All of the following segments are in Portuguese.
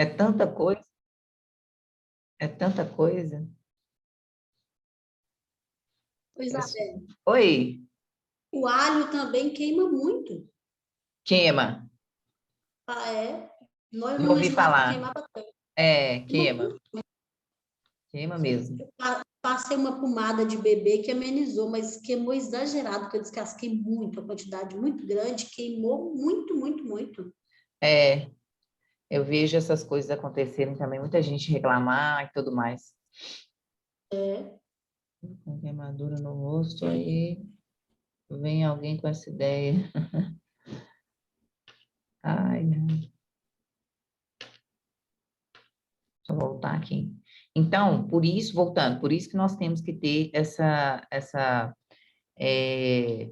É tanta coisa, é tanta coisa. Pois é. Oi, O alho também queima muito. queima. Ah, é? Não, eu Já não ouvi imaginava que falar. queimava tanto. É, Queima queima. muito. Queima mesmo. Passei uma pomada de bebê que amenizou, mas queimou exagerado, porque eu descasquei muito, a quantidade muito grande, queimou muito, muito, muito. É, eu vejo essas coisas acontecerem também, muita gente reclamar e tudo mais. É. Com queimadura no rosto, aí vem alguém com essa ideia. Ai, deixa eu voltar aqui. Então, por isso, voltando, por isso que nós temos que ter é,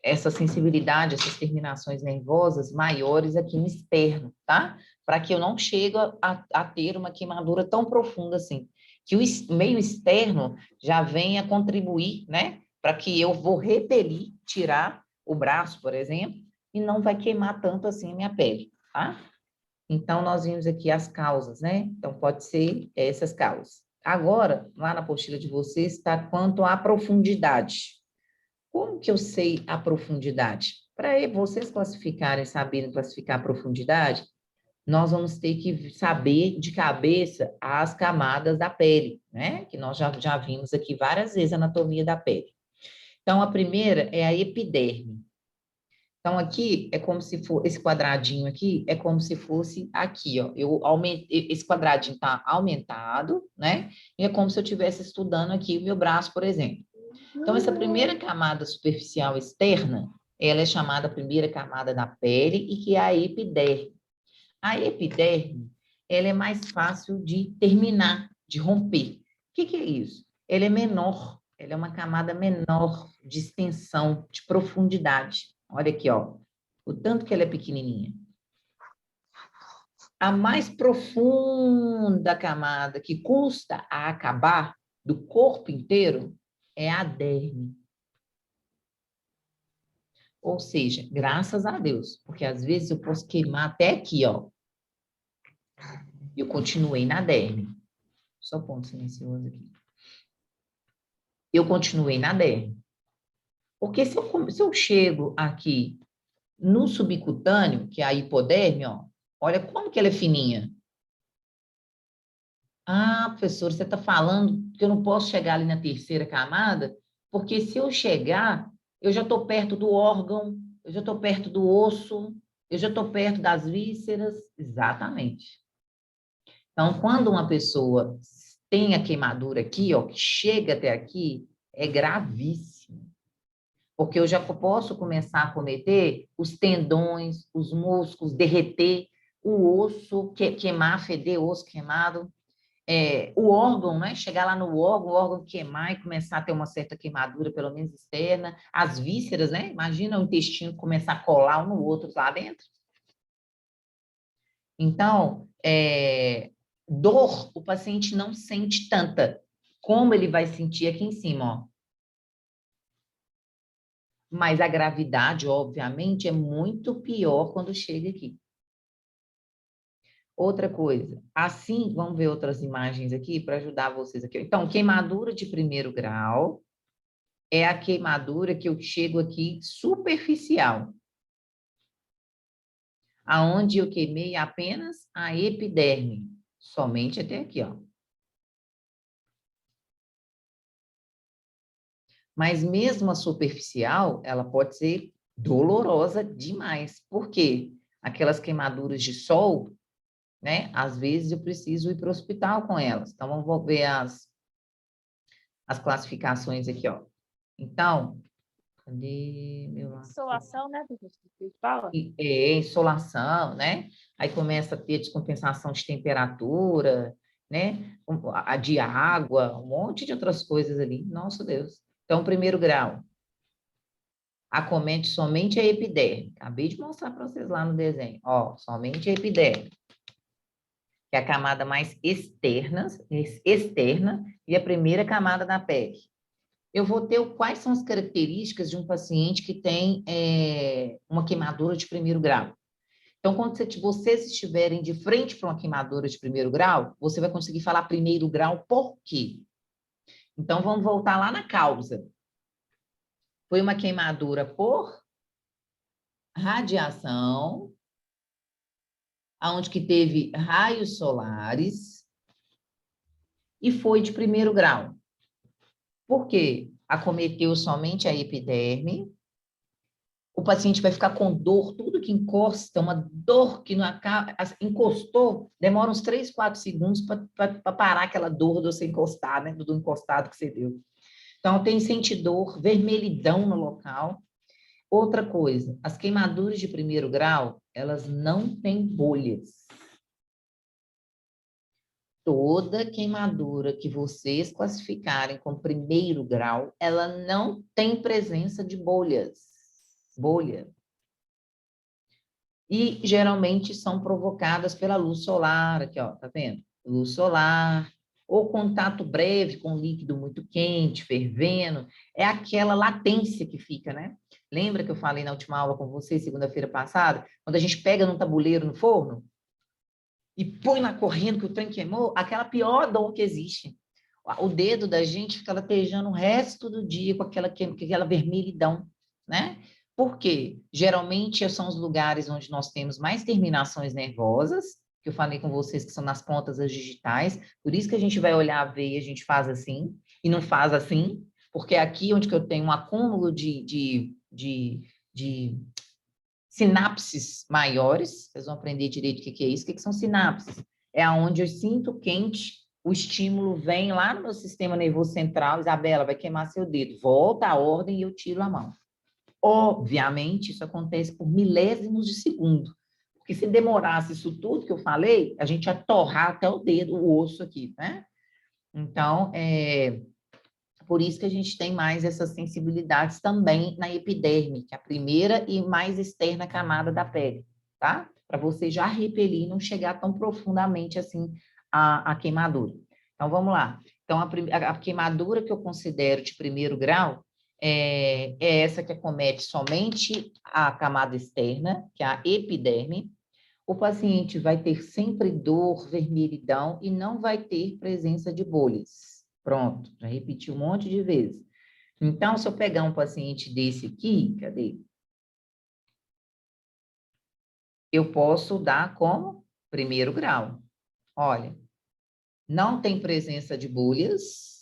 essa sensibilidade, essas terminações nervosas maiores aqui no externo, tá? Para que eu não chegue a ter uma queimadura tão profunda assim. Que o meio externo já venha contribuir, né? Para que eu vou repelir, tirar o braço, por exemplo, e não vai queimar tanto assim a minha pele, tá? Então, nós vimos aqui as causas, né? Então, pode ser essas causas. Agora, lá na apostila de vocês, está quanto à profundidade. Como que eu sei a profundidade? Para vocês classificarem, saberem classificar a profundidade, nós vamos ter que saber de cabeça as camadas da pele, né? Que nós já vimos aqui várias vezes a anatomia da pele. Então, a primeira é a epiderme. Então, aqui é como se for, esse quadradinho aqui é como se fosse aqui, ó. Eu aumentei, esse quadradinho está aumentado, né? E é como se eu estivesse estudando aqui o meu braço, por exemplo. Então, essa primeira camada superficial externa, ela é chamada primeira camada da pele e que é a epiderme. A epiderme, ela é mais fácil de terminar, de romper. O que é isso? Ela é menor, ela é uma camada menor de extensão, de profundidade. Olha aqui, ó, o tanto que ela é pequenininha. A mais profunda camada que custa a acabar do corpo inteiro é a derme. Ou seja, graças a Deus, porque às vezes eu posso queimar até aqui, ó. Eu continuei na derme. Só ponto silencioso aqui. Eu continuei na derme. Porque se eu chego aqui no subcutâneo, que é a hipoderme, ó, olha como que ela é fininha. Ah, professor, você está falando que eu não posso chegar ali na terceira camada, porque se eu chegar, eu já estou perto do órgão, eu já estou perto do osso, eu já estou perto das vísceras. Exatamente. Então, quando uma pessoa tem a queimadura aqui, ó, que chega até aqui, é gravíssimo. Porque eu já posso começar a cometer os tendões, os músculos, derreter, o osso, queimar, feder osso queimado, o órgão, né? Chegar lá no órgão, o órgão queimar e começar a ter uma certa queimadura, pelo menos externa, as vísceras, né? Imagina o intestino começar a colar um no outro lá dentro. Então, dor, o paciente não sente tanta, como ele vai sentir aqui em cima, ó. Mas a gravidade, obviamente, é muito pior quando chega aqui. Outra coisa, assim, vamos ver outras imagens aqui para ajudar vocês aqui. Então, queimadura de primeiro grau é a queimadura que eu chego aqui superficial, aonde eu queimei apenas a epiderme, somente até aqui, ó. Mas mesmo a superficial, ela pode ser dolorosa demais. Por quê? Aquelas queimaduras de sol, né? Às vezes eu preciso ir para o hospital com elas. Então, vamos ver as classificações aqui, ó. Então, cadê meu... Insolação, né, professor? Que fala? Insolação, né? Aí começa a ter descompensação de temperatura, né? A de água, um monte de outras coisas ali. Nossa Deus. Então, primeiro grau, acomete somente a epiderme. Acabei de mostrar para vocês lá no desenho. Ó, somente a epiderme, que é a camada mais externa, e a primeira camada da pele. Eu vou ter quais são as características de um paciente que tem uma queimadura de primeiro grau. Então, quando vocês estiverem de frente para uma queimadura de primeiro grau, você vai conseguir falar primeiro grau por quê? Então, vamos voltar lá na causa. Foi uma queimadura por radiação, onde que teve raios solares, e foi de primeiro grau. Por quê? Acometeu somente a epiderme. O paciente vai ficar com dor, tudo que encosta, uma dor que não acaba, encostou, demora uns 3, 4 segundos para parar aquela dor de você encostar, né? Do encostado que você deu. Então, tem sentir dor, vermelhidão no local. Outra coisa, as queimaduras de primeiro grau, elas não têm bolhas. Toda queimadura que vocês classificarem como primeiro grau, ela não tem presença de bolhas. Bolha. E geralmente são provocadas pela luz solar, aqui, ó, tá vendo? Luz solar, ou contato breve com líquido muito quente, fervendo, é aquela latência que fica, né? Lembra que eu falei na última aula com você, segunda-feira passada, quando a gente pega num tabuleiro no forno e põe lá correndo que o trem queimou, aquela pior dor que existe. O dedo da gente fica latejando o resto do dia com aquela vermelhidão, né? Por quê? Geralmente são os lugares onde nós temos mais terminações nervosas, que eu falei com vocês que são nas pontas das digitais, por isso que a gente vai olhar a veia, a gente faz assim, e não faz assim, porque é aqui onde que eu tenho um acúmulo de sinapses maiores, vocês vão aprender direito o que é isso, o que são sinapses? É aonde eu sinto quente, o estímulo vem lá no meu sistema nervoso central, Isabela, vai queimar seu dedo, volta a ordem e eu tiro a mão. Obviamente, isso acontece por milésimos de segundo, porque se demorasse isso tudo que eu falei, a gente ia torrar até o dedo, o osso aqui, né? Então, por isso que a gente tem mais essas sensibilidades também na epiderme, que é a primeira e mais externa camada da pele, tá? Para você já repelir e não chegar tão profundamente assim a queimadura. Então, vamos lá. Então, a queimadura que eu considero de primeiro grau é essa que acomete somente a camada externa, que é a epiderme. O paciente vai ter sempre dor, vermelhidão e não vai ter presença de bolhas. Pronto, já repeti um monte de vezes. Então, se eu pegar um paciente desse aqui, cadê? Eu posso dar como primeiro grau. Olha, não tem presença de bolhas,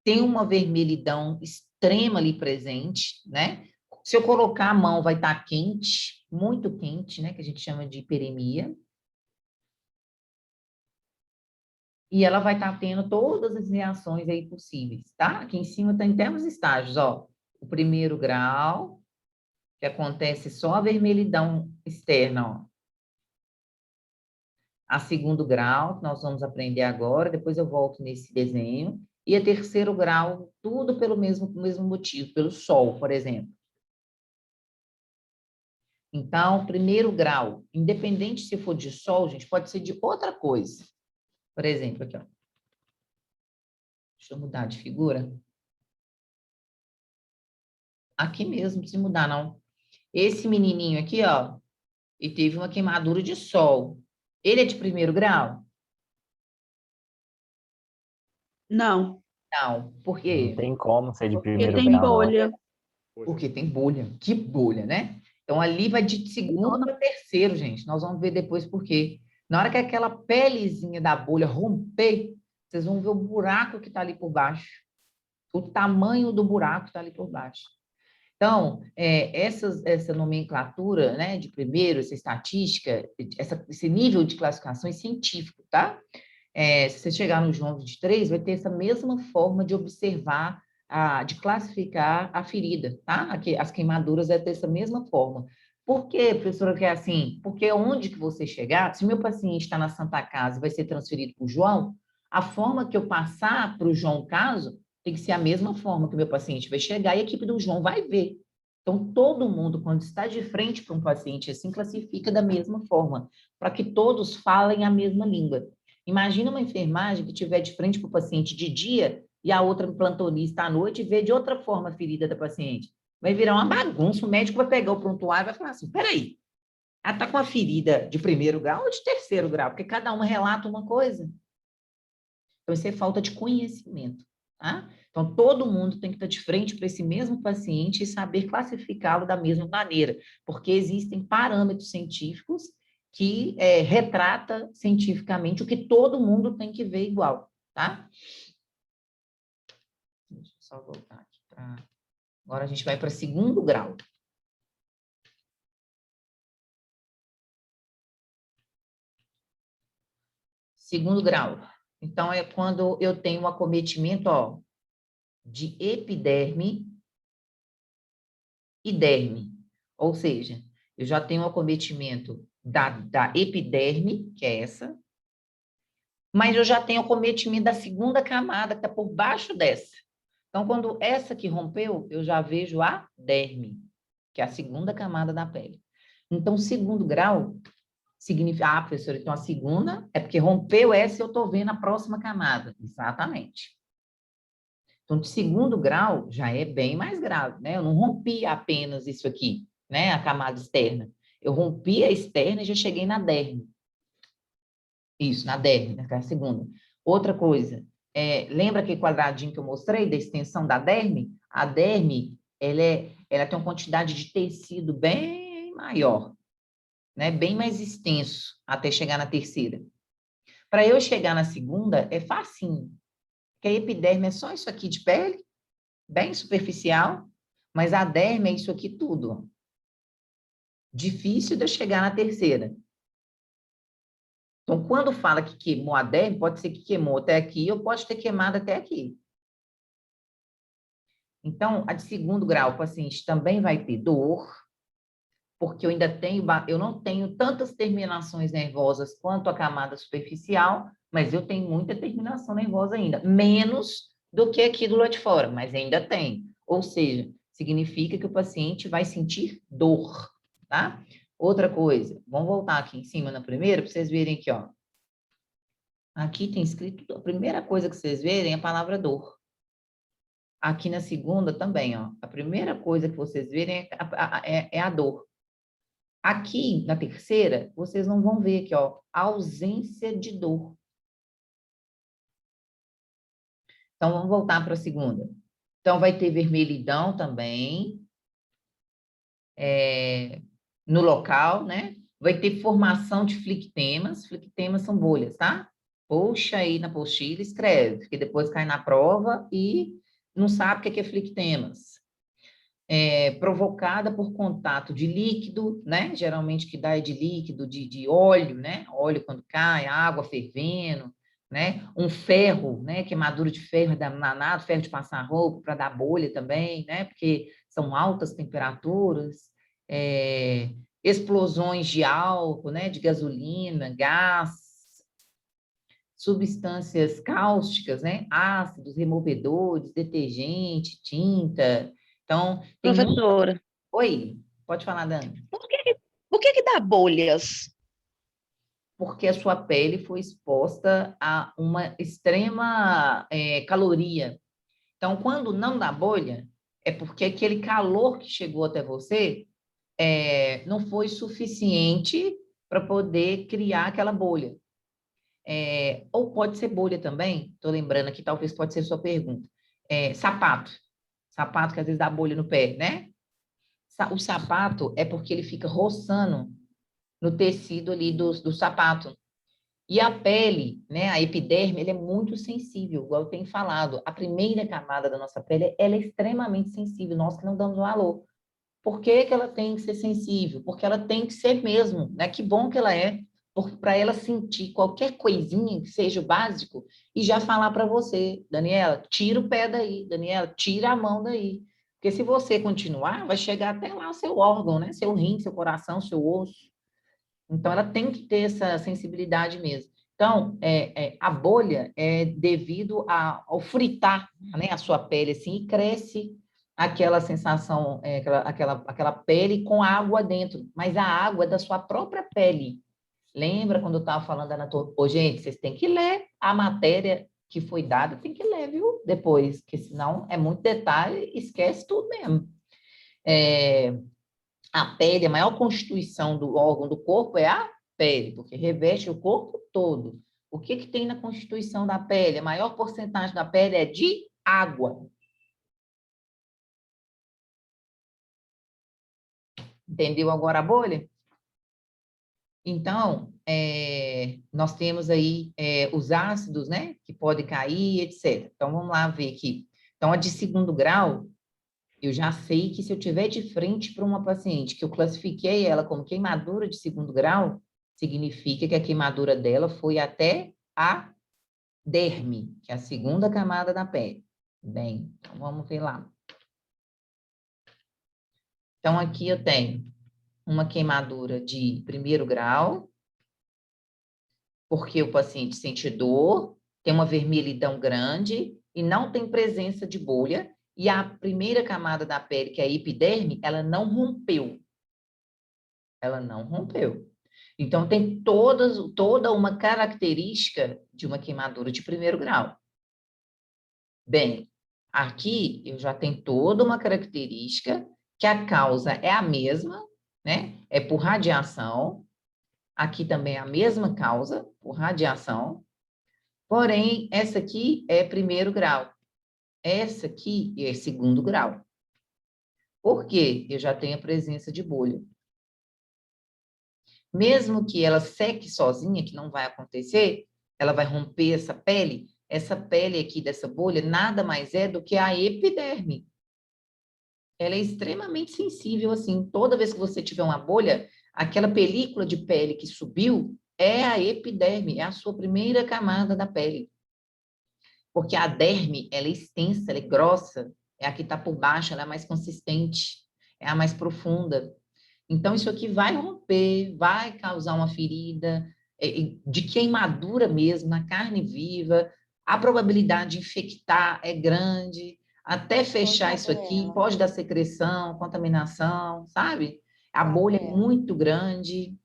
tem uma vermelhidão extrema ali presente, né? Se eu colocar a mão, vai estar quente, muito quente, né? Que a gente chama de hiperemia. E ela vai estar tendo todas as reações aí possíveis, tá? Aqui em cima tem até os estágios, ó. O primeiro grau, que acontece só a vermelhidão externa, ó. A segundo grau, que nós vamos aprender agora, depois eu volto nesse desenho. E a terceiro grau, tudo pelo mesmo motivo, pelo sol, por exemplo. Então, primeiro grau, independente se for de sol, gente, pode ser de outra coisa. Por exemplo, aqui, ó. Deixa eu mudar de figura. Aqui mesmo, se mudar, não. Esse menininho aqui, ó, e teve uma queimadura de sol. Ele é de primeiro grau? Não, Não. Por Não quê? tem como ser de porque primeiro tem grau. bolha. Porque tem bolha. Que bolha, né? Então, ali vai de segundo para terceiro, gente. Nós vamos ver depois por quê. Na hora que aquela pelezinha da bolha romper, vocês vão ver o buraco que está ali por baixo. O tamanho do buraco que está ali por baixo. Então, essa nomenclatura, né, de primeiro, essa estatística, esse nível de classificação é científico, tá? Se você chegar no João 23, vai ter essa mesma forma de observar, de classificar a ferida, tá? As queimaduras vai ter essa mesma forma. Por quê, professora, que é assim? Porque onde que você chegar, se meu paciente está na Santa Casa e vai ser transferido para o João, a forma que eu passar para o João caso tem que ser a mesma forma que o meu paciente vai chegar e a equipe do João vai ver. Então, todo mundo, quando está de frente para um paciente assim, classifica da mesma forma, para que todos falem a mesma língua. Imagina uma enfermagem que estiver de frente para o paciente de dia e a outra plantonista à noite e vê de outra forma a ferida da paciente. Vai virar uma bagunça, o médico vai pegar o prontuário e vai falar assim, peraí, Ela está com a ferida de primeiro grau ou de terceiro grau, porque cada uma relata uma coisa. Então, isso é falta de conhecimento, tá? Então, todo mundo tem que estar de frente para esse mesmo paciente e saber classificá-lo da mesma maneira, porque existem parâmetros científicos que retrata cientificamente o que todo mundo tem que ver igual, tá? Deixa eu só voltar aqui para... Agora a gente vai para segundo grau. Segundo grau. Então, é quando eu tenho um acometimento, ó, de epiderme e derme. Ou seja, eu já tenho um acometimento da epiderme, que é essa, mas eu já tenho acometimento da segunda camada, que está por baixo dessa. Então, quando essa aqui rompeu, eu já vejo a derme, que é a segunda camada da pele. Então, segundo grau significa, professora, então a segunda é porque rompeu essa e eu estou vendo a próxima camada. Exatamente. Então, de segundo grau já é bem mais grave, né? Eu não rompi apenas isso aqui, né? A camada externa. Eu rompi a externa e já cheguei na derme. Isso, na derme, né? Que é a segunda. Outra coisa, lembra aquele quadradinho que eu mostrei da extensão da derme? A derme, ela tem uma quantidade de tecido bem maior, né? Bem mais extenso até chegar na terceira. Para eu chegar na segunda, é facinho. Porque a epiderme é só isso aqui de pele, bem superficial, mas a derme é isso aqui tudo. Difícil de eu chegar na terceira. Então, quando fala que queimou a derme, pode ser que queimou até aqui ou pode ter queimado até aqui. Então, a de segundo grau, o paciente também vai ter dor, porque eu não tenho tantas terminações nervosas quanto a camada superficial, mas eu tenho muita terminação nervosa ainda, menos do que aqui do lado de fora, mas ainda tem. Ou seja, significa que o paciente vai sentir dor, tá? Outra coisa, vamos voltar aqui em cima na primeira, para vocês verem aqui, ó. Aqui tem escrito, a primeira coisa que vocês verem é a palavra dor. Aqui na segunda também, ó. A primeira coisa que vocês verem é a dor. Aqui, na terceira, vocês não vão ver aqui, ó, ausência de dor. Então, vamos voltar para a segunda. Então, vai ter vermelhidão também, no local, né? Vai ter formação de flictemas. Flictemas são bolhas, tá? Puxa aí na apostila, escreve, porque depois cai na prova e não sabe o que é flictemas. Provocada por contato de líquido, né? Geralmente que dá é de líquido, de óleo, né? Óleo quando cai, água fervendo, né? Um ferro, né? Queimadura de ferro danado, ferro de passar roupa para dar bolha também, né? Porque são altas temperaturas, explosões de álcool, né? De gasolina, gás, substâncias cáusticas, né? Ácidos, removedores, detergente, tinta. Então, tem muito... Professora, Oi, pode falar, Dani. por que dá bolhas? Porque a sua pele foi exposta a uma extrema caloria. Então, quando não dá bolha, é porque aquele calor que chegou até você não foi suficiente para poder criar aquela bolha. Ou pode ser bolha também, estou lembrando aqui, talvez pode ser sua pergunta. Sapato. Sapato que às vezes dá bolha no pé, né? O sapato é porque ele fica roçando no tecido ali do sapato. E a pele, né, a epiderme, ele é muito sensível, igual eu tenho falado. A primeira camada da nossa pele, ela é extremamente sensível, nós que não damos valor. Por que que ela tem que ser sensível? Porque ela tem que ser mesmo, né? Que bom que ela é, para ela sentir qualquer coisinha que seja o básico e já falar para você, Daniela, tira o pé daí, Daniela, tira a mão daí. Porque se você continuar, vai chegar até lá o seu órgão, né? Seu rim, seu coração, seu osso. Então, ela tem que ter essa sensibilidade mesmo. Então, a bolha é devido ao fritar, né, a sua pele, assim, e cresce aquela sensação, aquela pele com água dentro, mas a água é da sua própria pele. Lembra quando eu estava falando da anatomia? Ô, gente, vocês têm que ler a matéria que foi dada, tem que ler, viu? Depois, porque senão é muito detalhe, esquece tudo mesmo. A pele, a maior constituição do órgão do corpo é a pele, porque reveste o corpo todo. O que que tem na constituição da pele? A maior porcentagem da pele é de água. Entendeu agora a bolha? Então, nós temos aí os ácidos, né, que podem cair, etc. Então, vamos lá ver aqui. Então, a de segundo grau, eu já sei que se eu tiver de frente para uma paciente que eu classifiquei ela como queimadura de segundo grau, significa que a queimadura dela foi até a derme, que é a segunda camada da pele. Bem, então vamos ver lá. Então, aqui eu tenho uma queimadura de primeiro grau, porque o paciente sente dor, tem uma vermelhidão grande e não tem presença de bolha, e a primeira camada da pele, que é a epiderme, ela não rompeu. Ela não rompeu. Então, tem toda uma característica de uma queimadura de primeiro grau. Bem, aqui eu já tenho toda uma característica que a causa é a mesma, né? É por radiação. Aqui também é a mesma causa, por radiação. Porém, essa aqui é primeiro grau. Essa aqui é segundo grau. Por quê? Eu já tenho a presença de bolha. Mesmo que ela seque sozinha, que não vai acontecer, ela vai romper essa pele. Essa pele aqui dessa bolha nada mais é do que a epiderme. Ela é extremamente sensível, assim. Toda vez que você tiver uma bolha, aquela película de pele que subiu é a epiderme, é a sua primeira camada da pele. Porque a derme, ela é extensa, ela é grossa, é a que está por baixo, ela é mais consistente, é a mais profunda. Então, isso aqui vai romper, vai causar uma ferida de queimadura mesmo, na carne viva. A probabilidade de infectar é grande. Até fechar isso aqui, pode dar secreção, contaminação, sabe? A bolha é muito grande,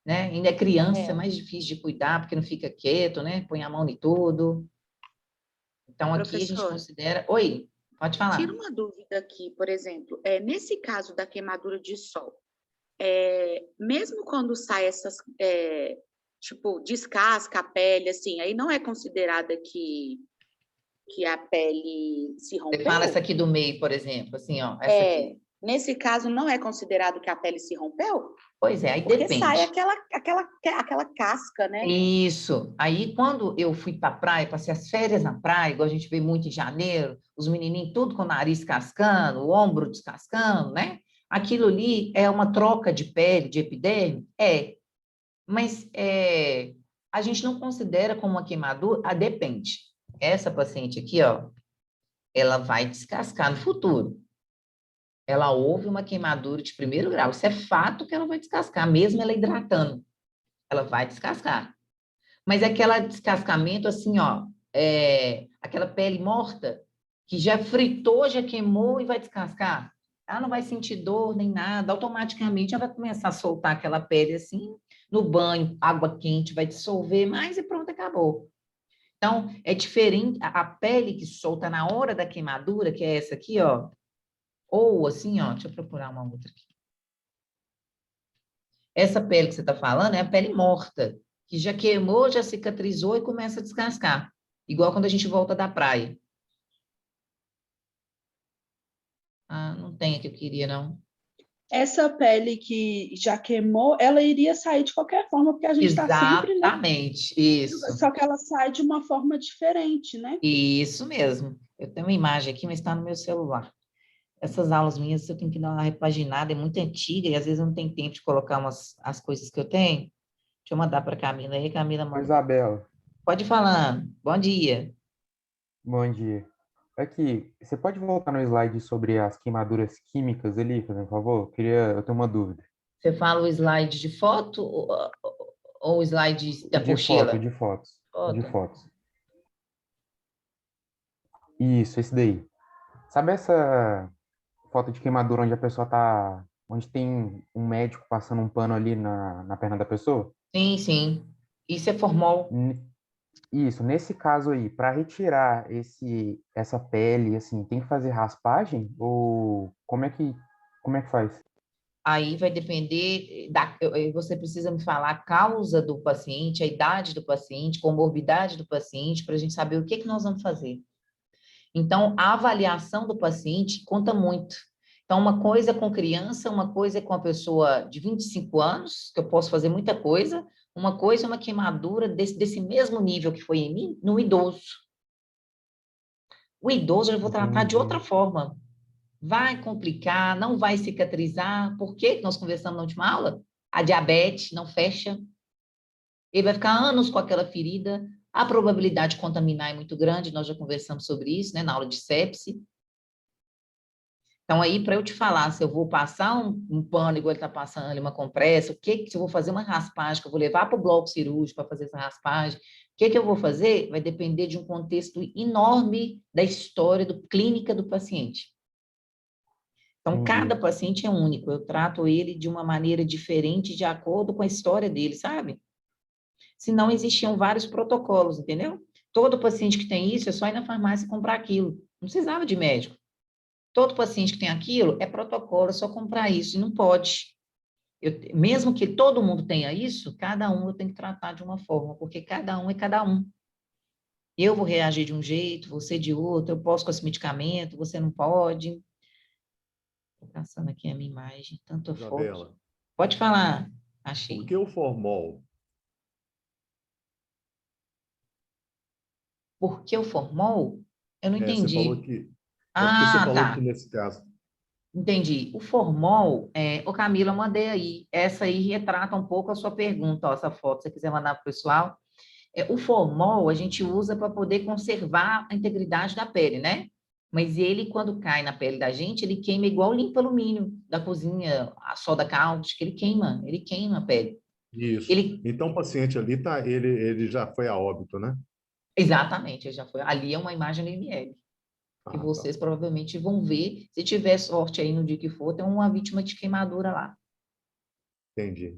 né? Ainda é criança, é mais difícil de cuidar, porque não fica quieto, né? Põe a mão em tudo. Então, aqui a gente Professor, considera... Oi, pode tira falar. uma dúvida aqui, por exemplo, nesse caso da queimadura de sol, mesmo quando sai essas, tipo, descasca a pele, assim, aí não é considerada que a pele se Você fala essa rompeu? aqui do meio, por exemplo, assim, ó, essa aqui. Nesse caso, não é considerado que a pele se rompeu? Pois é, aí Porque sai depende. aquela casca, né? Isso. Aí, quando eu fui para a praia, passei as férias na praia, igual a gente vê muito em janeiro, os menininhos tudo com o nariz cascando, o ombro descascando, né? Aquilo ali é uma troca de pele, de epiderme? É. Mas a gente não considera como uma queimadura? Ah, depende. Essa paciente aqui, ó, ela vai descascar no futuro. Ela houve uma queimadura de primeiro grau. Isso é fato que ela vai descascar, mesmo ela hidratando. Ela vai descascar. Mas é aquele descascamento assim, ó, aquela pele morta, que já fritou, já queimou e vai descascar. Ela não vai sentir dor nem nada, automaticamente ela vai começar a soltar aquela pele assim, no banho, água quente, vai dissolver mais e pronto, acabou. Então, é diferente, a pele que solta na hora da queimadura, que é essa aqui, ó, ou assim, ó, deixa eu procurar uma outra aqui. Essa pele que você está falando é a pele morta, que já queimou, já cicatrizou e começa a descascar. Igual quando a gente volta da praia. Ah, não tem a que eu queria, não. Essa pele que já queimou, ela iria sair de qualquer forma, porque a gente está sempre, né? Exatamente, isso. Só que ela sai de uma forma diferente, né? Isso mesmo. Eu tenho uma imagem aqui, mas está no meu celular. Essas aulas minhas eu tenho que dar uma repaginada, é muito antiga e às vezes eu não tenho tempo de colocar as coisas que eu tenho. Deixa eu mandar para a Camila aí, Camila Oi, manda. Isabela, Pode ir falando. Bom dia. bom dia. Aqui, você pode voltar no slide sobre as queimaduras químicas ali, por favor? Eu tenho uma dúvida. Você fala o slide de foto ou o slide da De foto, apostila? de fotos, de Foto. fotos. Isso, esse daí. Sabe essa foto de queimadura onde a pessoa tá, onde tem um médico passando um pano ali na perna da pessoa? Sim, sim. Isso é formol. Isso, nesse caso aí, para retirar essa pele, assim, tem que fazer raspagem ou como é que faz? aí vai depender, você precisa me falar a causa do paciente, a idade do paciente, comorbidade do paciente, para a gente saber o que que nós vamos fazer. Então, a avaliação do paciente conta muito. Então, uma coisa é com criança, uma coisa é com a pessoa de 25 anos, que eu posso fazer muita coisa, uma coisa é uma queimadura desse mesmo nível que foi em mim, no idoso. O idoso eu vou tratar de outra forma. Vai complicar, não vai cicatrizar. Por quê? Que nós conversamos na última aula? A diabetes não fecha. Ele vai ficar anos com aquela ferida. A probabilidade de contaminar é muito grande, nós já conversamos sobre isso, né, na aula de sepse. Então, aí, para eu te falar se eu vou passar um pano igual ele está passando ali, uma compressa, se eu vou fazer uma raspagem, que eu vou levar para o bloco cirúrgico para fazer essa raspagem, o que eu vou fazer? Vai depender de um contexto enorme da história clínica do paciente. Então, cada paciente é único, eu trato ele de uma maneira diferente de acordo com a história dele, sabe? Senão existiam vários protocolos, entendeu? Todo paciente que tem isso é só ir na farmácia e comprar aquilo. Não precisava de médico. Todo paciente que tem aquilo é protocolo, é só comprar isso, e não pode. Mesmo que todo mundo tenha isso, cada um eu tenho que tratar de uma forma, porque cada um é cada um. Eu vou reagir de um jeito, você de outro, eu posso com esse medicamento, você não pode. Estou passando aqui a minha imagem, tanto Isabela, foto. Pode falar, achei. por que o formol? Por que o formol? Eu não entendi. Você falou que... porque você falou tá. que nesse caso... Entendi. O formol, ô Camila, eu mandei aí. Essa aí retrata um pouco a sua pergunta, ó, essa foto, se você quiser mandar para o pessoal. O formol a gente usa para poder conservar a integridade da pele, né? Mas ele, quando cai na pele da gente, ele queima igual limpa-alumínio da cozinha, a soda cáustica, ele queima a pele. Isso. Então, o paciente ali, ele já foi a óbito, né? Exatamente, ele já foi. Ali é uma imagem no IML. Que vocês provavelmente vão ver. Se tiver sorte aí no dia que for, tem uma vítima de queimadura lá. Entendi.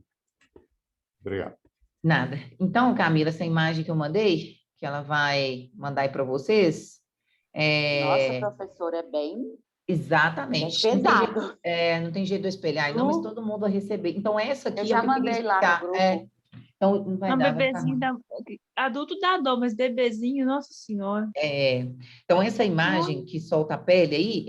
Obrigado. Nada. Então, Camila, essa imagem que eu mandei, que ela vai mandar aí para vocês... Nossa, professora, é bem... Exatamente. pesado. Não tem jeito de eu espelhar, não, mas todo mundo vai receber. Então, essa aqui... Eu já mandei lá no grupo. Então, não vai dar, bebezinho adulto dá dor, mas bebezinho, nossa senhora. Então, essa imagem que solta a pele aí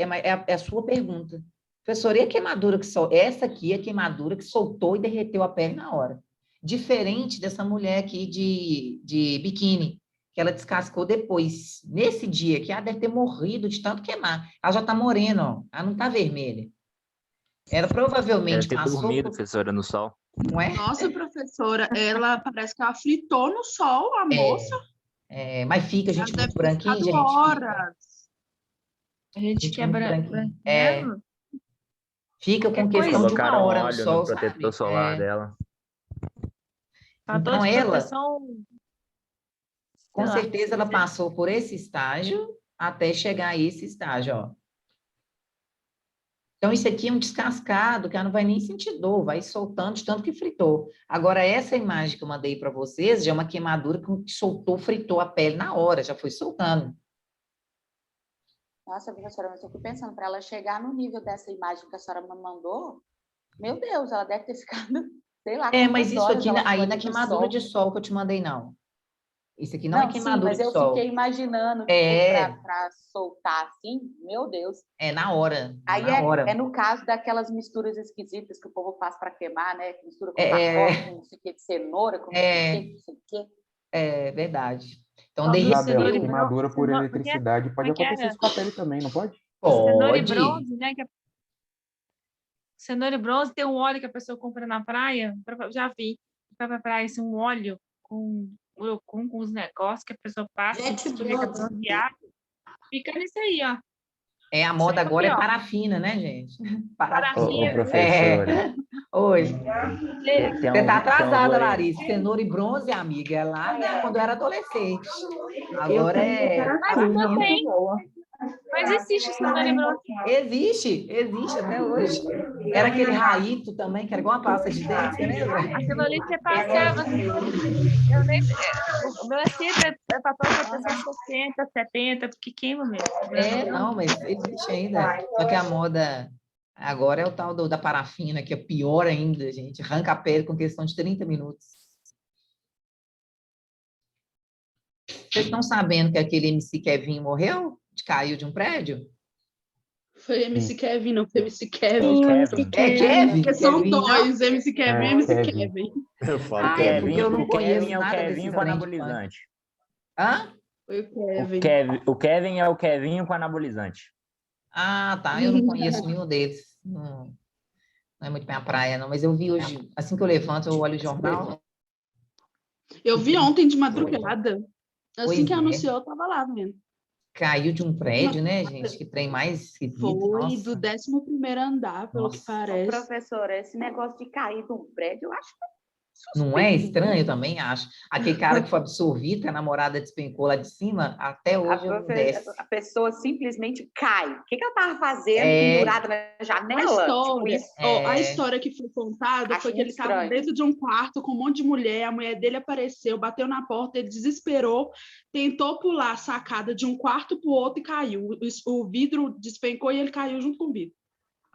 é a sua pergunta. Professora, e a queimadura que soltou? Essa aqui é a queimadura que soltou e derreteu a pele na hora. Diferente dessa mulher aqui de biquíni, que ela descascou depois. Nesse dia que ela deve ter morrido de tanto queimar. Ela já está morena, ó. Ela não está vermelha. Ela provavelmente deve ter dormido, professora, no sol. Não é? Nossa, professora, ela parece que ela fritou no sol, a moça. Mas fica, a gente muito branquinha, a gente horas. A gente quebra. Fica com questão de uma hora no sol, no protetor solar dela. Então, ela, com certeza, ela passou por esse estágio até chegar a esse estágio, ó. Então, isso aqui é um descascado, que ela não vai nem sentir dor, vai soltando de tanto que fritou. Agora, essa imagem que eu mandei para vocês já é uma queimadura que soltou, fritou a pele na hora, já foi soltando. Nossa, professora, mas eu fico pensando, para ela chegar no nível dessa imagem que a senhora me mandou, meu Deus, ela deve ter ficado, sei lá... mas isso aqui, aí na queimadura de sol que eu te mandei, não. Isso aqui não é queimadura de sol. Mas eu fiquei imaginando para soltar assim, meu Deus. Na hora. Aí hora. É no caso daquelas misturas esquisitas que o povo faz para queimar, né? Mistura com tacó, com não sei o que, de cenoura, com não sei o que. É verdade. Então, Isabela, queimadura por eletricidade pode acontecer isso com a pele também, não pode? Cenoura e bronze, né? Cenoura e bronze tem um óleo que a pessoa compra na praia, já vi, vai pra praia, assim, um óleo com os negócios que a pessoa passa, fica nisso aí, ó. A moda agora é parafina, né, gente? Parafina. Professora. Oi. Você tá atrasada, Larissa. Cenoura e bronze, amiga. É lá quando eu era adolescente. Agora Mas existe cenoura e bronze. Existe até hoje. Era aquele raito também, que era igual uma pasta de dente, você lembra? Aquilo ali você passava. Eu nem... O meu sempre é papel para pessoa 60, 70, porque queima mesmo. Não, mas existe ainda. Só que a moda Agora é o tal da parafina, que é pior ainda, gente. Arranca a pele com questão de 30 minutos. Vocês estão sabendo que aquele MC Kevin morreu? Caiu de um prédio? Foi MC Kevin, não foi MC Kevin. Sim, Kevin. MC É Kevin? Porque são Kevin, não? dois, MC Kevin e MC Kevin. Kevin. Eu falo Ah, que é porque eu não o conheço Kevin é o nada Kevin desses com trem de funk. anabolizante. Hã? Foi o O Kevin. Kevin é o Kevinho com anabolizante. Ah, tá. Eu não conheço nenhum deles. Não, não é muito minha praia, não. Mas eu vi hoje, assim que eu levanto, eu olho o jornal. Eu vi ontem de madrugada. Assim Pois que é. anunciou, eu tava lá vendo. Caiu de um prédio, né, gente? Que trem mais esquisito. Foi Nossa. do 11º andar, pelo que Nossa. Ô, parece. professora, esse negócio de cair de um prédio, eu acho Não é suspeito. estranho? Eu também acho. Aquele cara que foi absorvido, que a namorada despencou lá de cima, até hoje eu não desce. A pessoa simplesmente cai. O que ela estava fazendo É. pendurada na A janela? história, Tipo isso. a história que foi contada Acho foi que muito ele estava estranho. dentro de um quarto com um monte de mulher, a mulher dele apareceu, bateu na porta, ele desesperou, tentou pular a sacada de um quarto para o outro e caiu. O vidro despencou e ele caiu junto com o vidro.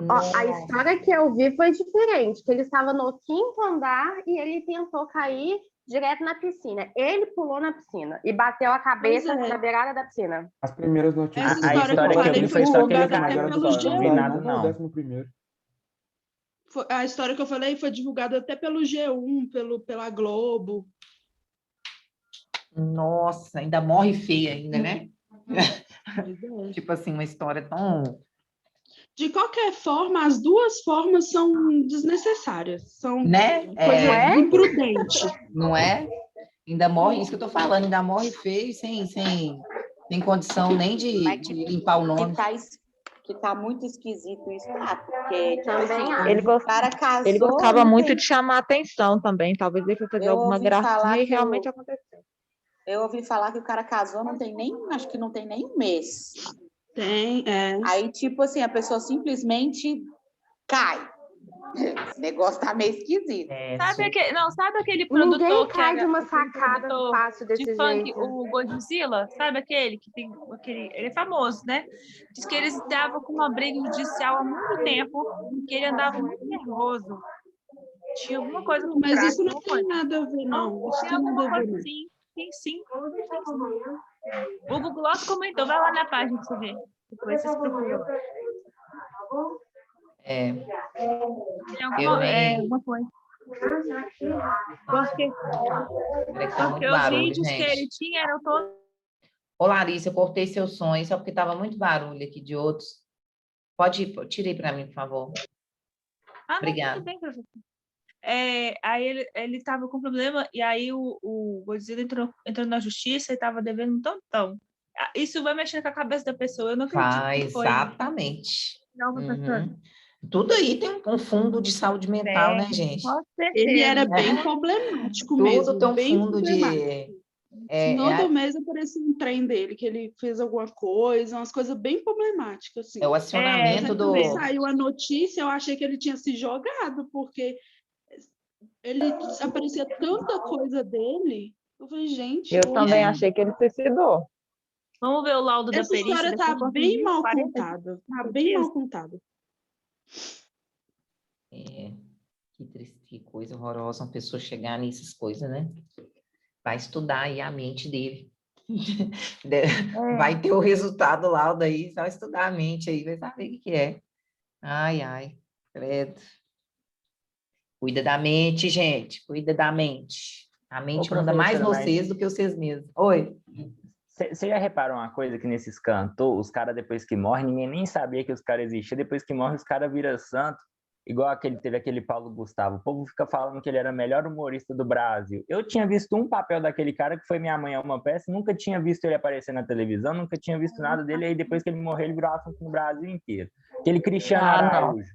Ó, a história que eu vi foi diferente, que ele estava no 5º andar e ele tentou cair direto na piscina. Ele pulou na piscina e bateu a cabeça Pois é. na beirada da piscina. As primeiras notícias. Essa A história que eu história que eu falei vi foi foi só que ele divulgada caiu até do pelo sol, não vi G1. nada, não. O 11º. A história que eu falei foi divulgada até pelo G1, pela Globo. Nossa, ainda morre feia ainda, né? Pois é. Tipo assim, uma história tão... De qualquer forma, as duas formas são desnecessárias. São Né? coisa imprudente. Não é? Ainda morre, isso que eu tô falando, ainda morre feio, sem condição nem de limpar o nome. Que tá muito esquisito isso, tá? Porque, tipo Também assim, acho. o cara casou... Ele gostava não muito tem- de chamar atenção também. Talvez ele foi fazer Eu alguma ouvi falar gracinha e que realmente aconteceu. Eu ouvi falar que o cara casou, acho que não tem nem um mês. Tem, Aí, tipo assim, a pessoa simplesmente cai. Esse negócio tá meio esquisito. Sabe aquele produtor Ninguém que cai era de uma aquele sacada produtor fácil desse de funk, jeito. o Godzilla? Sabe aquele que tem ele é famoso, né? Diz que eles estavam com uma briga judicial há muito tempo, que ele andava muito nervoso. Tinha alguma coisa por mas trás, isso não alguma tem coisa. nada a ver, não. Isso Tem tem nada alguma a ver, coisa não. sim. Tem sim. O Google Gloss comentou, vai lá na página pra você ver. Depois vocês procuram. Tem alguma coisa. Porque os vídeos que ele tinha eram todos. Ô, Larissa, eu cortei seu som, só porque estava muito barulho aqui de outros. Pode ir, tirei para mim, por favor. Obrigada. Tudo bem, professor. Aí ele estava com problema, e aí o Godzilla entrou na justiça e estava devendo um tantão. Isso vai mexendo com a cabeça da pessoa, eu não acredito que foi. Exatamente. Não, professor. Tudo aí tem um fundo de saúde mental, né, gente? Com certeza. Ele era bem problemático Tudo mesmo. tem um bem fundo problemático. Todo mês aparecia um trem dele, que ele fez alguma coisa, umas coisas bem problemáticas. Assim. É o acionamento do... Quando saiu a notícia, eu achei que ele tinha se jogado, porque ele aparecia tanta coisa dele. Eu falei, gente... Eu também achei que ele suicidou. Vamos ver o laudo da perícia. Essa história está bem mal contada. Está bem mal contada. Que triste, que coisa horrorosa uma pessoa chegar nessas coisas, né? Vai estudar aí a mente dele. Vai ter o resultado lá daí, só estudar a mente aí, vai saber o que é. Ai, credo. Cuida da mente, gente, cuida da mente. A mente manda mais vocês do que vocês mesmos. Oi? Você já reparou uma coisa que nesses cantores, os caras depois que morrem, ninguém nem sabia que os caras existiam, depois que morrem os caras viram santo, igual teve aquele Paulo Gustavo, o povo fica falando que ele era o melhor humorista do Brasil. Eu tinha visto um papel daquele cara que foi Minha Mãe é uma Peça, nunca tinha visto ele aparecer na televisão, nunca tinha visto nada dele, aí depois que ele morreu ele virou assunto no Brasil inteiro. Aquele Cristiano Araújo.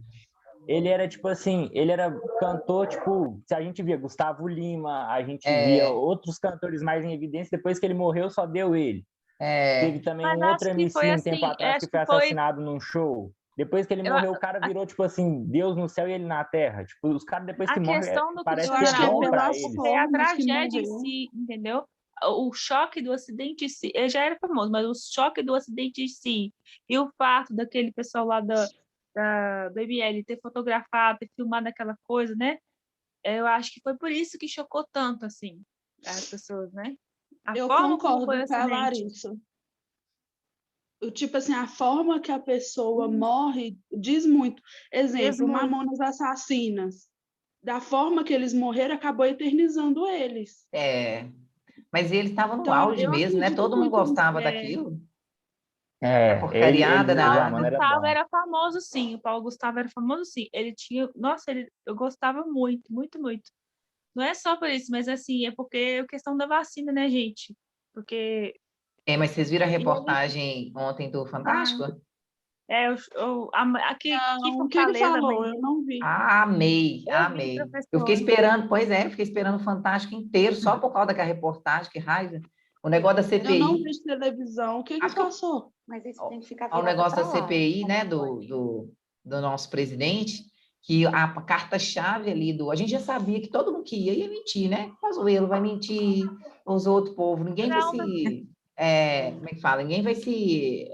Ele era, tipo assim, ele era cantor, tipo, se a gente via Gustavo Lima, a gente via outros cantores mais em evidência, depois que ele morreu, só deu ele. Teve também um outro MC um tempo atrás que foi assassinado num show. Depois que ele morreu, o cara virou, tipo assim, Deus no céu e ele na terra. Tipo, os caras depois que morrem, parece que é bom pra eles. É a tragédia em si, entendeu? O choque do acidente em si, ele já era famoso, mas o choque do acidente em si e o fato daquele pessoal lá do ML ter fotografado, ter filmado aquela coisa, né? Eu acho que foi por isso que chocou tanto, assim, as pessoas, né? A Eu forma como concordo foi o com a acidente. Larissa. Tipo assim, a forma que a pessoa morre diz muito. Exemplo, muito. Mamonas Assassinas. Da forma que eles morreram, acabou eternizando eles. Mas ele estava no Então, auge eu mesmo, né? acredito Todo mundo muito nisso. gostava daquilo. A Ele porcariada, e o Paulo Jamon era Gustavo bom. era famoso, sim. O Paulo Gustavo era famoso, sim. Ele tinha. Nossa, eu gostava muito, muito, muito. Não é só por isso, mas assim, é porque é questão da vacina, né, gente? Porque. Mas vocês viram a E ele. reportagem ontem do Ah, Fantástico? aqui em Não, o que ele Fortaleza, a mãe falou? Eu dele. não vi. Amei, Eu vi, amei. Eu fiquei professora. esperando, pois é, eu fiquei esperando o Fantástico inteiro, só por causa daquela reportagem, que raiva. O negócio da Eu não CPI. vejo televisão. O que Acho que passou? Mas isso tem que ficar o virado negócio da para lá. CPI, né, do nosso presidente, que a carta-chave ali a gente já sabia que todo mundo que ia mentir, né? Pazuello vai mentir, os outros povos, ninguém vai Não, mas se, como é que fala? Ninguém vai se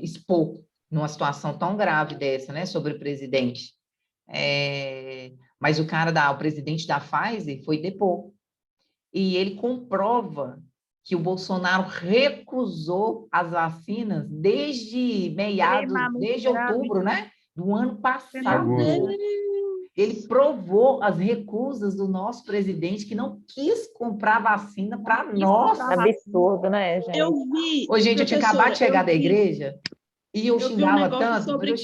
expor numa situação tão grave dessa, né, sobre o presidente. Mas o presidente da Pfizer foi depor. E ele comprova que o Bolsonaro recusou as vacinas desde desde outubro, né, do ano Meu passado. Deus! Ele provou as recusas do nosso presidente, que não quis comprar vacina para nós. Absurdo, né, gente? Eu vi, Ô, gente, eu tinha acabado de chegar da igreja e eu vi um xingava negócio tanto, sobre que mas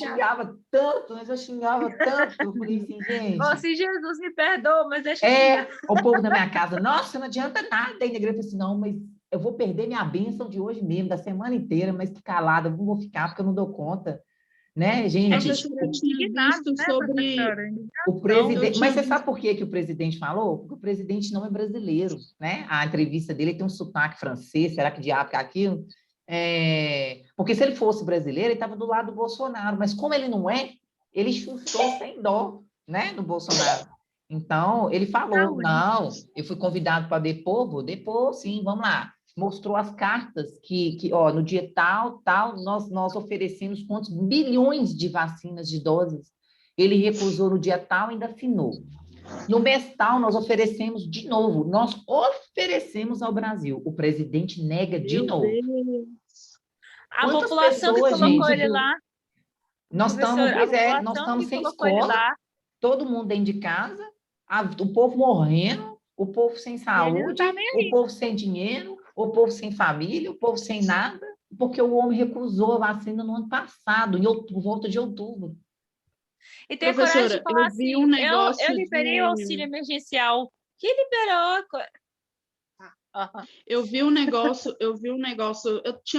eu xingava tanto. Eu falei assim, gente. Ô, se Jesus me perdoa, mas deixa eu xingar. O povo da minha casa, nossa, não adianta nada. Aí na igreja eu falei assim, não, mas eu vou perder minha bênção de hoje mesmo, da semana inteira, mas que calada, eu não vou ficar porque eu não dou conta, né, gente? professora eu tinha Indignado, visto né, sobre. professora? O presidente, Eu mas tinha você sabe visto. por que o presidente falou? Porque o presidente não é brasileiro, né? A entrevista dele tem um sotaque francês, será que diabo que é aquilo? Porque se ele fosse brasileiro, ele estava do lado do Bolsonaro, mas como ele não é, ele chutou sem dó, né, no Bolsonaro. Então, ele falou, não, eu fui convidado para depor, vou depor, sim, vamos lá. Mostrou as cartas que no dia tal, nós oferecemos quantos bilhões de vacinas, de doses. Ele recusou no dia tal e ainda afinou. No mês tal, nós oferecemos de novo. Nós oferecemos ao Brasil. O presidente nega de Meu novo. Deus! A Quantas população que pessoas, colocou gente? ele lá, Nós estamos, professora, a pois é, nós população estamos que sem colocou ele escola, lá, todo mundo dentro de casa, o povo morrendo, o povo sem e ele não saúde, tá nem o aí. povo sem dinheiro, o povo sem família, o povo sem nada, porque o homem recusou a vacina no ano passado, por volta de outubro. E ter coragem de Professora, falar eu vi assim, um eu negócio liberei o auxílio emergencial. Que liberou? eu vi um negócio, eu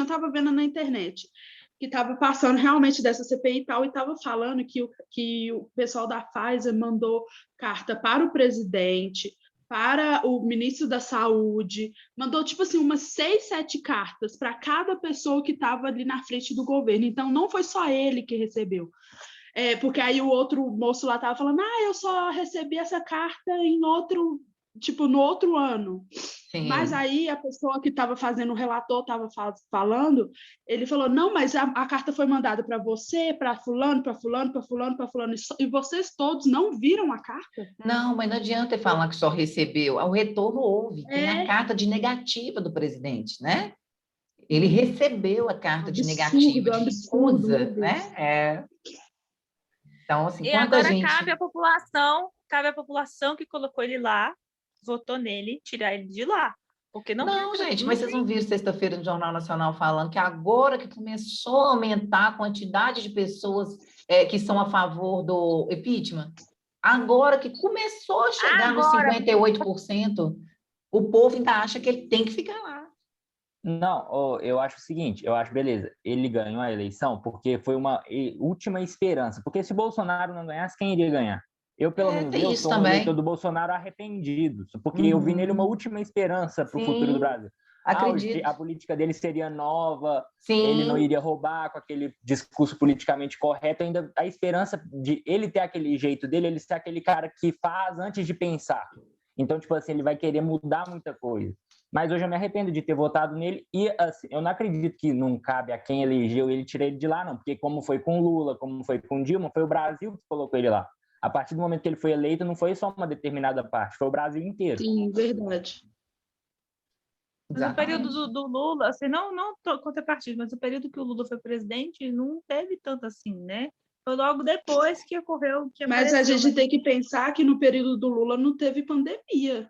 tava vendo na internet, que estava passando realmente dessa CPI e tal, e estava falando que o pessoal da Pfizer mandou carta para o presidente, para o ministro da Saúde, mandou, tipo assim, umas 6, 7 cartas para cada pessoa que estava ali na frente do governo. Então, não foi só ele que recebeu. Porque aí o outro moço lá estava falando, eu só recebi essa carta no outro ano. Sim. Mas aí a pessoa que estava fazendo o relator estava falando, ele falou, não, mas a carta foi mandada para você, para fulano, para fulano, para fulano, para fulano, e vocês todos não viram a carta? Não, mas não adianta falar que só recebeu. O retorno houve. Tem a carta de negativa do presidente, né? Ele recebeu a carta de negativa, de absurdo, recusa, né? Então, assim, E quanta agora gente... cabe à população que colocou ele lá, votou nele, tirar ele de lá. Porque não, gente, não mas vocês não viram sexta-feira no Jornal Nacional falando que agora que começou a aumentar a quantidade de pessoas que são a favor do impeachment, agora que começou a chegar nos 58%, o povo ainda acha que ele tem que ficar lá. Não, eu acho o seguinte, beleza, ele ganhou a eleição porque foi uma última esperança, porque se Bolsonaro não ganhasse, quem iria ganhar? Eu, pelo menos, eu sou um eleitor do Bolsonaro arrependido, porque eu vi nele uma última esperança para o futuro do Brasil. Acredito. A política dele seria nova, Sim. Ele não iria roubar com aquele discurso politicamente correto, ainda a esperança de ele ter aquele jeito dele, ele ser aquele cara que faz antes de pensar. Então, tipo assim, ele vai querer mudar muita coisa. Mas hoje eu me arrependo de ter votado nele e assim, eu não acredito que não cabe a quem elegeu ele tirar ele de lá, não. Porque como foi com Lula, como foi com Dilma, foi o Brasil que colocou ele lá. A partir do momento que ele foi eleito, não foi só uma determinada parte, foi o Brasil inteiro. Sim, verdade. Mas no período Exatamente. do Lula, assim, não contra partido, mas o período que o Lula foi presidente, não teve tanto assim, né? Foi logo depois que ocorreu, que Mas a apareceu, gente tem que pensar que no período do Lula não teve pandemia,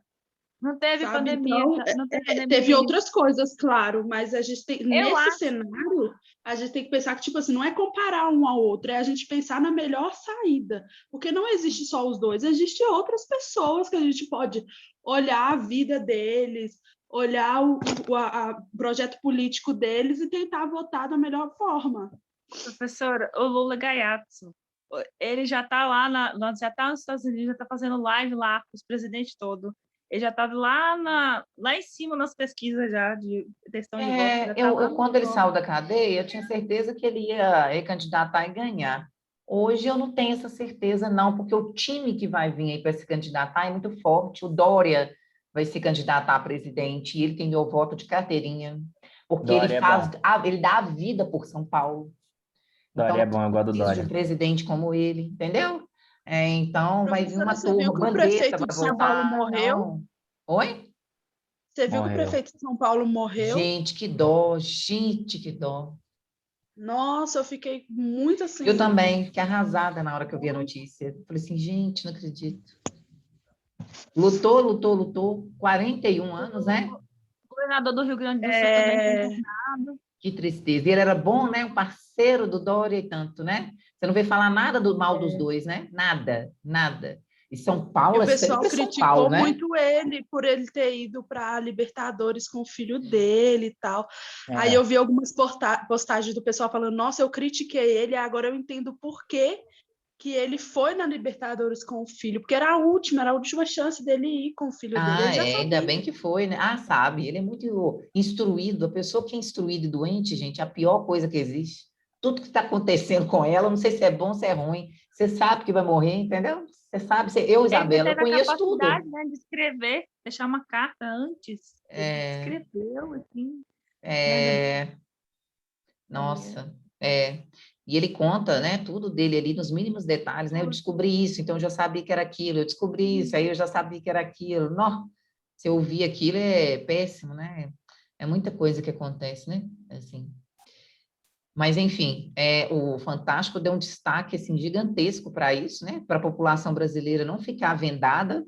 não teve sabe? pandemia, Então, não teve pandemia teve nenhuma. outras coisas, claro, mas a gente tem, Eu nesse acho, cenário, a gente tem que pensar que, tipo assim, não é comparar um ao outro, é a gente pensar na melhor saída, porque não existe só os dois, existem outras pessoas que a gente pode olhar a vida deles, olhar o projeto político deles e tentar votar da melhor forma. professora, o Lula Gaiato, ele já está lá, já está nos Estados Unidos, já está fazendo live lá com os presidentes todos. Ele já está lá em cima nas pesquisas já de questão de voto. Já tá lá Quando ele saiu da cadeia, eu tinha certeza que ele ia recandidatar e ganhar. Hoje eu não tenho essa certeza, não, porque o time que vai vir aí para se candidatar é muito forte. O Dória vai se candidatar a presidente e ele tem meu voto de carteirinha, porque ele Dória é bom. ele dá a vida por São Paulo. Então, Dória é bom, eu gosto do preciso de um Dória. presidente como ele, entendeu? Então, vai vir Professora, uma você viu turma, que o Mandetta prefeito vai de São Paulo voltar, morreu? não. Oi? Você viu que o Morreu. prefeito de São Paulo morreu? Gente, que dó, gente, que dó. Nossa, eu fiquei muito assim. Eu também, fiquei arrasada na hora que eu vi a notícia. Falei assim, gente, não acredito. Lutou, 41 anos, né? O governador do Rio Grande do Sul também foi internado. Que tristeza. E ele era bom, né? Um parceiro do Dória e tanto, né? Você não vê falar nada do mal dos dois, né? Nada, nada. E São E Paulo o é pessoal sempre São criticou Paulo, né? muito ele por ele ter ido para a Libertadores com o filho dele e tal. Aí É. eu vi algumas postagens do pessoal falando: nossa, eu critiquei ele, agora eu entendo por que ele foi na Libertadores com o filho, porque era a última chance dele ir com o filho dele. Ele já Ainda sabia. bem que foi, né? Sabe, ele é muito instruído. A pessoa que é instruída e doente, gente, é a pior coisa que existe. Tudo que está acontecendo com ela, não sei se é bom, se é ruim. Você sabe que vai morrer, entendeu? Você sabe, eu, Ele Isabela, eu teve a conheço tudo. capacidade, né, de escrever, deixar uma carta antes. Ele escreveu, assim. Nossa, E ele conta, né, tudo dele ali nos mínimos detalhes, né? Eu descobri isso, então eu já sabia que era aquilo. Eu descobri isso, aí eu já sabia que era aquilo. Nossa, se eu ouvir aquilo é péssimo, né? É muita coisa que acontece, né? Assim. Mas, enfim, o Fantástico deu um destaque assim, gigantesco para isso, né? Para a população brasileira não ficar vendada,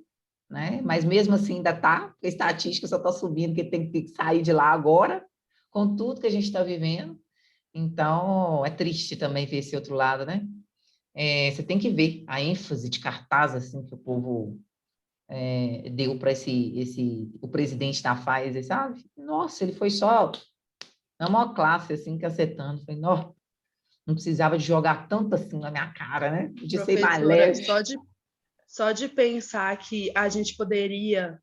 né? Mas mesmo assim ainda está, a estatística só está subindo, que tem que sair de lá agora, com tudo que a gente está vivendo. Então, é triste também ver esse outro lado, né? Você tem que ver a ênfase de cartaz assim, que o povo deu para o presidente da Pfizer, sabe? Nossa, ele foi só na maior classe, assim, cacetando. Falei, não precisava de jogar tanto assim na minha cara, né? De ser mais Professora, leve. só de pensar que a gente poderia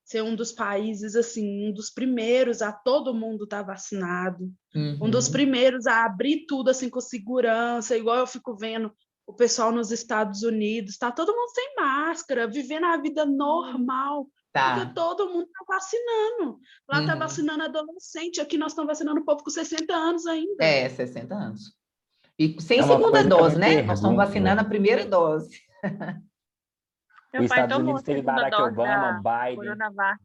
ser um dos países, assim, um dos primeiros a todo mundo estar vacinado, um dos primeiros a abrir tudo, assim, com segurança, igual eu fico vendo o pessoal nos Estados Unidos, está todo mundo sem máscara, vivendo a vida normal, porque todo mundo está vacinando. Lá está vacinando adolescente, aqui nós estamos vacinando o povo com 60 anos ainda. 60 anos. E sem É uma segunda coisa que eu dose, me né? Nós estamos pergunto. vacinando a primeira dose. Os Estados Unidos teve segunda Barack dose Obama, da Biden. Coronavac.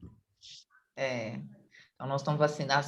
Então, nós estamos vacinando.